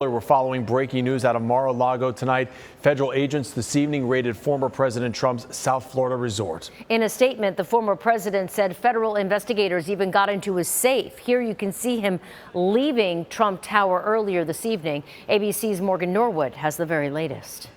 We're following breaking news out of Mar-a-Lago tonight. Federal agents this evening raided former President Trump's South Florida resort. In a statement, the former president said federal investigators even got into his safe. Here you can see him leaving Trump Tower earlier this evening. ABC's Morgan Norwood has the very latest.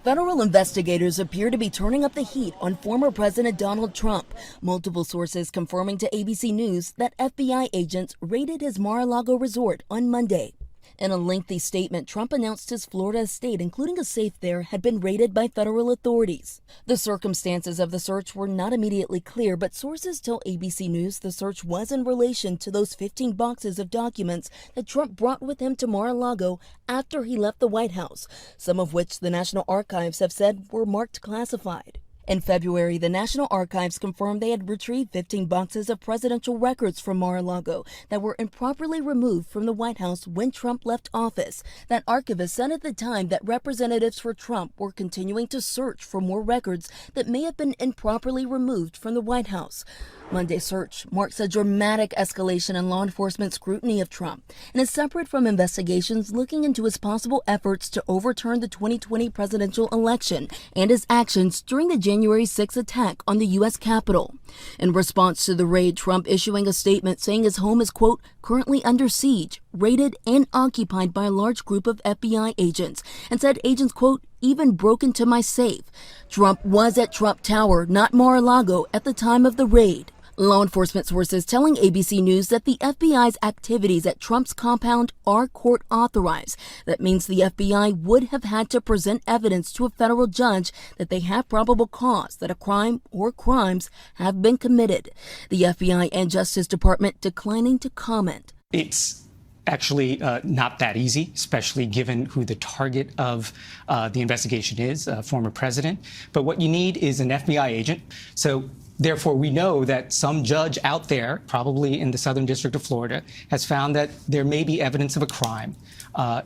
Federal investigators appear to be turning up the heat on former President Donald Trump. Multiple sources confirming to ABC News that FBI agents raided his Mar-a-Lago resort on Monday. In a lengthy statement, Trump announced his Florida estate, including a safe there, had been raided by federal authorities. The circumstances of the search were not immediately clear, but sources tell ABC News the search was in relation to those 15 boxes of documents that Trump brought with him to Mar-a-Lago after he left the White House, some of which the National Archives have said were marked classified. In February, the National Archives confirmed they had retrieved 15 boxes of presidential records from Mar-a-Lago that were improperly removed from the White House when Trump left office. That archivist said at the time that representatives for Trump were continuing to search for more records that may have been improperly removed from the White House. Monday's search marks a dramatic escalation in law enforcement scrutiny of Trump and is separate from investigations looking into his possible efforts to overturn the 2020 presidential election and his actions during the January 6th attack on the U.S. Capitol. In response to the raid, Trump issuing a statement saying his home is, quote, currently under siege, raided and occupied by a large group of FBI agents, and said agents, quote, even broke into my safe. Trump was at Trump Tower, not Mar-a-Lago, at the time of the raid. Law enforcement sources telling ABC News that the FBI's activities at Trump's compound are court authorized. That means the FBI would have had to present evidence to a federal judge that they have probable cause that a crime or crimes have been committed. The FBI and Justice Department declining to comment. It's actually not that easy, especially given who the target of the investigation is, former president. But what you need is an FBI agent. So therefore, we know that some judge out there, probably in the Southern District of Florida, has found that there may be evidence of a crime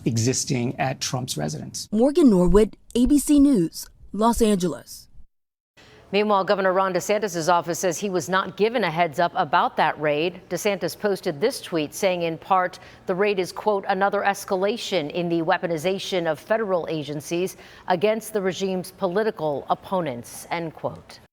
existing at Trump's residence. Morgan Norwood, ABC News, Los Angeles. Meanwhile, Governor Ron DeSantis' office says he was not given a heads up about that raid. DeSantis posted this tweet saying, in part, the raid is, quote, another escalation in the weaponization of federal agencies against the regime's political opponents, end quote.